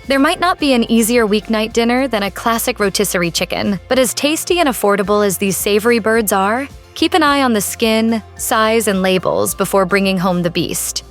There might not be an easier weeknight dinner than a classic rotisserie chicken, but as tasty and affordable as these savory birds are, keep an eye on the skin, size, and labels before bringing home the beast.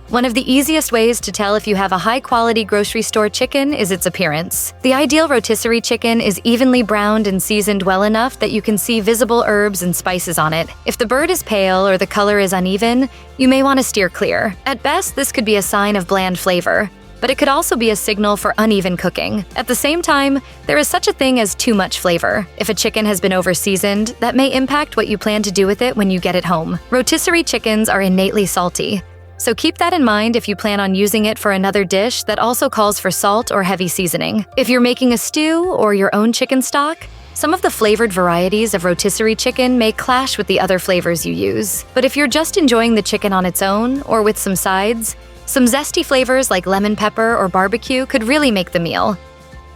One of the easiest ways to tell if you have a high-quality grocery store chicken is its appearance. The ideal rotisserie chicken is evenly browned and seasoned well enough that you can see visible herbs and spices on it. If the bird is pale or the color is uneven, you may want to steer clear. At best, this could be a sign of bland flavor, but it could also be a signal for uneven cooking. At the same time, there is such a thing as too much flavor. If a chicken has been over-seasoned, that may impact what you plan to do with it when you get it home. Rotisserie chickens are innately salty, so keep that in mind if you plan on using it for another dish that also calls for salt or heavy seasoning. If you're making a stew or your own chicken stock, some of the flavored varieties of rotisserie chicken may clash with the other flavors you use. But if you're just enjoying the chicken on its own or with some sides, some zesty flavors like lemon pepper or barbecue could really make the meal.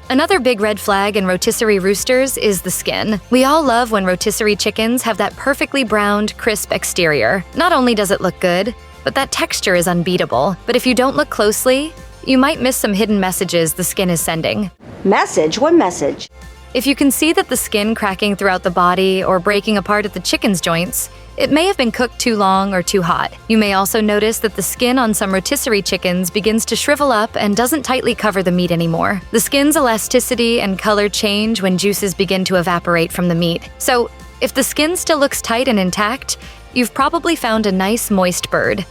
Another big red flag in rotisserie roosters is the skin. We all love when rotisserie chickens have that perfectly browned, crisp exterior. Not only does it look good, but that texture is unbeatable. But if you don't look closely, you might miss some hidden messages the skin is sending. Message? What message? If you can see that the skin cracking throughout the body or breaking apart at the chicken's joints, it may have been cooked too long or too hot. You may also notice that the skin on some rotisserie chickens begins to shrivel up and doesn't tightly cover the meat anymore. The skin's elasticity and color change when juices begin to evaporate from the meat. So, if the skin still looks tight and intact, you've probably found a nice, moist bird.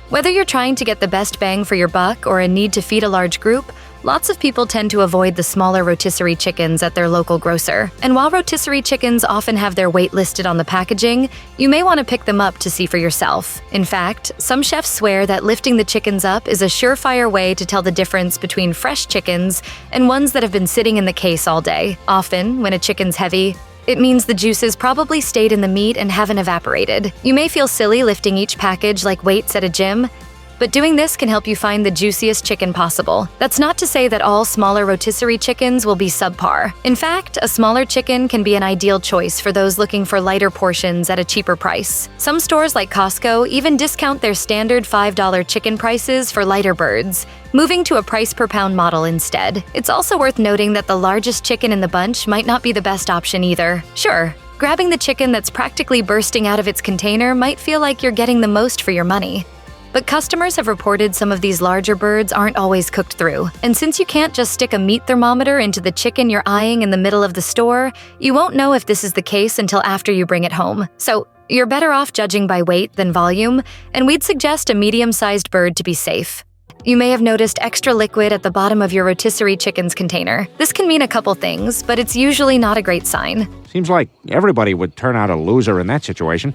Whether you're trying to get the best bang for your buck or a need to feed a large group, lots of people tend to avoid the smaller rotisserie chickens at their local grocer. And while rotisserie chickens often have their weight listed on the packaging, you may want to pick them up to see for yourself. In fact, some chefs swear that lifting the chickens up is a surefire way to tell the difference between fresh chickens and ones that have been sitting in the case all day. Often, when a chicken's heavy, it means the juices probably stayed in the meat and haven't evaporated. You may feel silly lifting each package like weights at a gym, but doing this can help you find the juiciest chicken possible. That's not to say that all smaller rotisserie chickens will be subpar. In fact, a smaller chicken can be an ideal choice for those looking for lighter portions at a cheaper price. Some stores like Costco even discount their standard $5 chicken prices for lighter birds, moving to a price per pound model instead. It's also worth noting that the largest chicken in the bunch might not be the best option either. Sure, grabbing the chicken that's practically bursting out of its container might feel like you're getting the most for your money. But customers have reported some of these larger birds aren't always cooked through. And since you can't just stick a meat thermometer into the chicken you're eyeing in the middle of the store, you won't know if this is the case until after you bring it home. So, you're better off judging by weight than volume, and we'd suggest a medium-sized bird to be safe. You may have noticed extra liquid at the bottom of your rotisserie chicken's container. This can mean a couple things, but it's usually not a great sign. Seems like everybody would turn out a loser in that situation.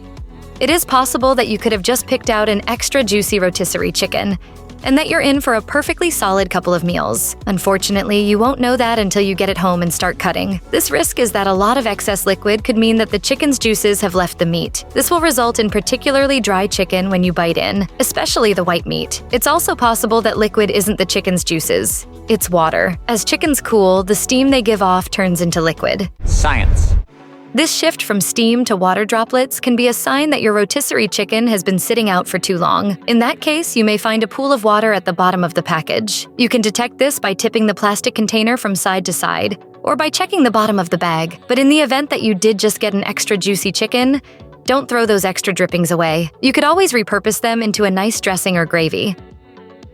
It is possible that you could have just picked out an extra juicy rotisserie chicken, and that you're in for a perfectly solid couple of meals. Unfortunately, you won't know that until you get it home and start cutting. This risk is that a lot of excess liquid could mean that the chicken's juices have left the meat. This will result in particularly dry chicken when you bite in, especially the white meat. It's also possible that liquid isn't the chicken's juices. It's water. As chickens cool, the steam they give off turns into liquid. Science. This shift from steam to water droplets can be a sign that your rotisserie chicken has been sitting out for too long. In that case, you may find a pool of water at the bottom of the package. You can detect this by tipping the plastic container from side to side, or by checking the bottom of the bag. But in the event that you did just get an extra juicy chicken, don't throw those extra drippings away. You could always repurpose them into a nice dressing or gravy.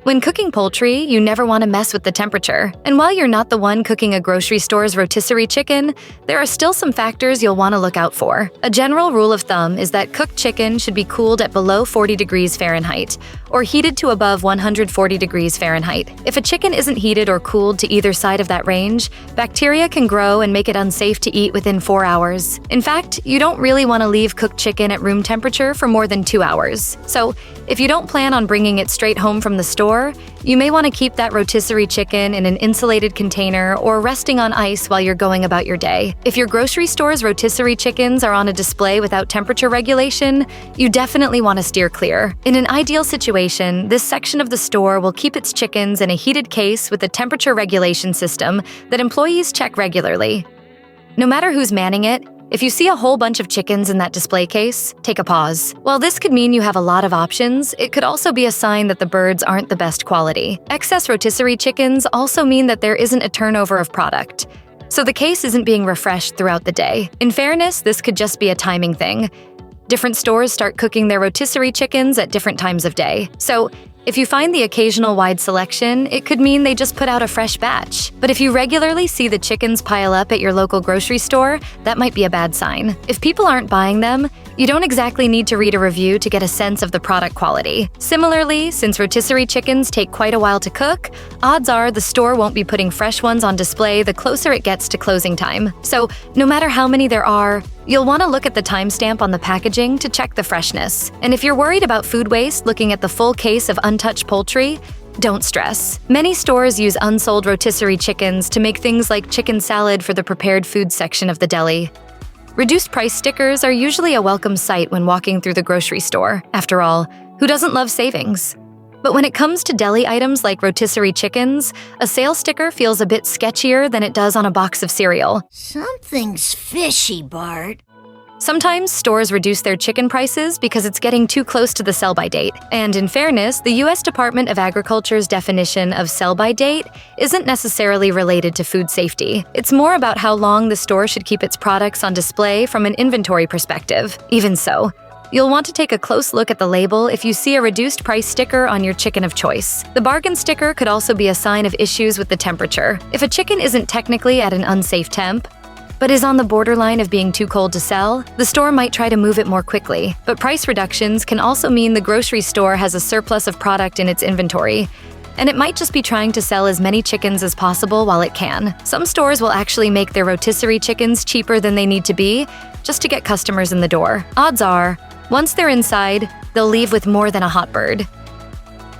When cooking poultry, you never want to mess with the temperature. And while you're not the one cooking a grocery store's rotisserie chicken, there are still some factors you'll want to look out for. A general rule of thumb is that cooked chicken should be cooled at below 40 degrees Fahrenheit, or heated to above 140 degrees Fahrenheit. If a chicken isn't heated or cooled to either side of that range, bacteria can grow and make it unsafe to eat within 4 hours. In fact, you don't really want to leave cooked chicken at room temperature for more than 2 hours. So, if you don't plan on bringing it straight home from the store, you may want to keep that rotisserie chicken in an insulated container or resting on ice while you're going about your day. If your grocery store's rotisserie chickens are on a display without temperature regulation, you definitely want to steer clear. In an ideal situation, this section of the store will keep its chickens in a heated case with a temperature regulation system that employees check regularly. No matter who's manning it, If you see a whole bunch of chickens in that display case, take a pause. While this could mean you have a lot of options, it could also be a sign that the birds aren't the best quality. Excess rotisserie chickens also mean that there isn't a turnover of product, so the case isn't being refreshed throughout the day. In fairness, this could just be a timing thing. Different stores start cooking their rotisserie chickens at different times of day. So, if you find the occasional wide selection, it could mean they just put out a fresh batch. But if you regularly see the chickens pile up at your local grocery store, that might be a bad sign. If people aren't buying them, you don't exactly need to read a review to get a sense of the product quality. Similarly, since rotisserie chickens take quite a while to cook, odds are the store won't be putting fresh ones on display the closer it gets to closing time. So, no matter how many there are, you'll want to look at the timestamp on the packaging to check the freshness. And if you're worried about food waste looking at the full case of untouched poultry, don't stress. Many stores use unsold rotisserie chickens to make things like chicken salad for the prepared food section of the deli. Reduced price stickers are usually a welcome sight when walking through the grocery store. After all, who doesn't love savings? But when it comes to deli items like rotisserie chickens, a sale sticker feels a bit sketchier than it does on a box of cereal. Something's fishy, Bart. Sometimes stores reduce their chicken prices because it's getting too close to the sell-by date. And in fairness, the U.S. Department of Agriculture's definition of sell-by date isn't necessarily related to food safety. It's more about how long the store should keep its products on display from an inventory perspective. Even so, you'll want to take a close look at the label if you see a reduced price sticker on your chicken of choice. The bargain sticker could also be a sign of issues with the temperature. If a chicken isn't technically at an unsafe temp, but is on the borderline of being too cold to sell, the store might try to move it more quickly. But price reductions can also mean the grocery store has a surplus of product in its inventory, and it might just be trying to sell as many chickens as possible while it can. Some stores will actually make their rotisserie chickens cheaper than they need to be, just to get customers in the door. Odds are, once they're inside, they'll leave with more than a hot bird.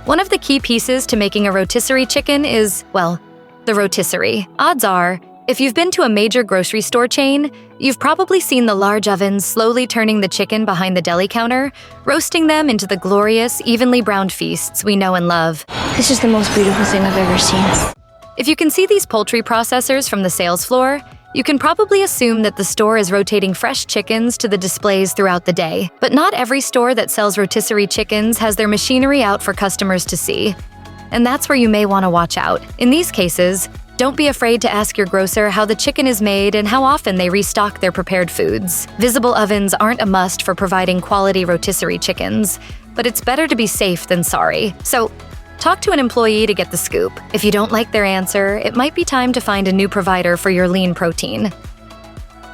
One of the key pieces to making a rotisserie chicken is, well, the rotisserie. Odds are, if you've been to a major grocery store chain, you've probably seen the large ovens slowly turning the chicken behind the deli counter, roasting them into the glorious, evenly browned feasts we know and love. This is the most beautiful thing I've ever seen. If you can see these poultry processors from the sales floor, you can probably assume that the store is rotating fresh chickens to the displays throughout the day. But not every store that sells rotisserie chickens has their machinery out for customers to see. And that's where you may want to watch out. In these cases, don't be afraid to ask your grocer how the chicken is made and how often they restock their prepared foods. Visible ovens aren't a must for providing quality rotisserie chickens, but it's better to be safe than sorry. So, talk to an employee to get the scoop. If you don't like their answer, it might be time to find a new provider for your lean protein.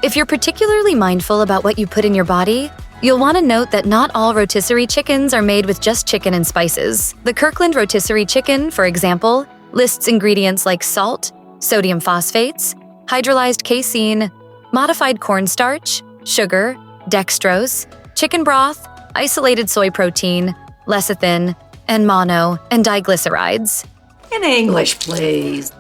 If you're particularly mindful about what you put in your body, you'll want to note that not all rotisserie chickens are made with just chicken and spices. The Kirkland rotisserie chicken, for example, lists ingredients like salt, sodium phosphates, hydrolyzed casein, modified cornstarch, sugar, dextrose, chicken broth, isolated soy protein, lecithin, and mono and diglycerides. In English, please.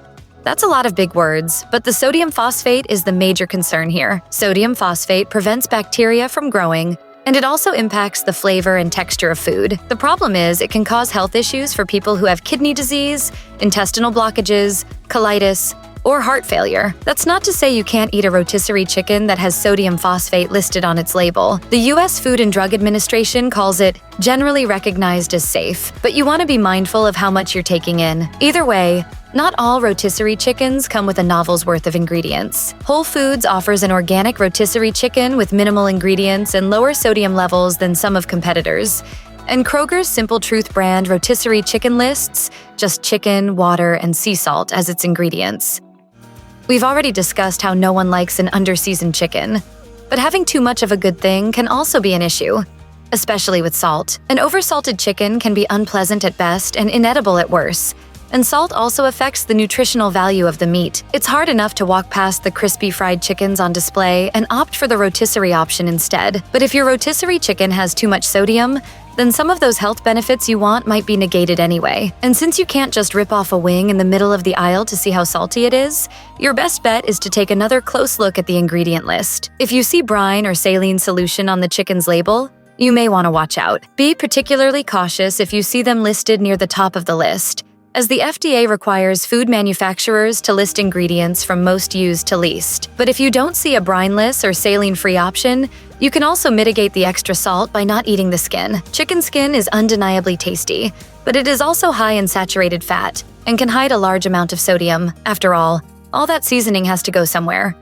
That's a lot of big words, but the sodium phosphate is the major concern here. Sodium phosphate prevents bacteria from growing, and it also impacts the flavor and texture of food. The problem is it can cause health issues for people who have kidney disease, intestinal blockages, colitis, or heart failure. That's not to say you can't eat a rotisserie chicken that has sodium phosphate listed on its label. The U.S. Food and Drug Administration calls it generally recognized as safe, but you want to be mindful of how much you're taking in. Either way, not all rotisserie chickens come with a novel's worth of ingredients. Whole Foods offers an organic rotisserie chicken with minimal ingredients and lower sodium levels than some of competitors. And Kroger's Simple Truth brand rotisserie chicken lists just chicken, water, and sea salt as its ingredients. We've already discussed how no one likes an under-seasoned chicken, but having too much of a good thing can also be an issue, especially with salt. An oversalted chicken can be unpleasant at best and inedible at worst. And salt also affects the nutritional value of the meat. It's hard enough to walk past the crispy fried chickens on display and opt for the rotisserie option instead. But if your rotisserie chicken has too much sodium, then some of those health benefits you want might be negated anyway. And since you can't just rip off a wing in the middle of the aisle to see how salty it is, your best bet is to take another close look at the ingredient list. If you see brine or saline solution on the chicken's label, you may want to watch out. Be particularly cautious if you see them listed near the top of the list. as the FDA requires food manufacturers to list ingredients from most used to least. But if you don't see a brineless or saline-free option, you can also mitigate the extra salt by not eating the skin. Chicken skin is undeniably tasty, but it is also high in saturated fat and can hide a large amount of sodium. After all that seasoning has to go somewhere.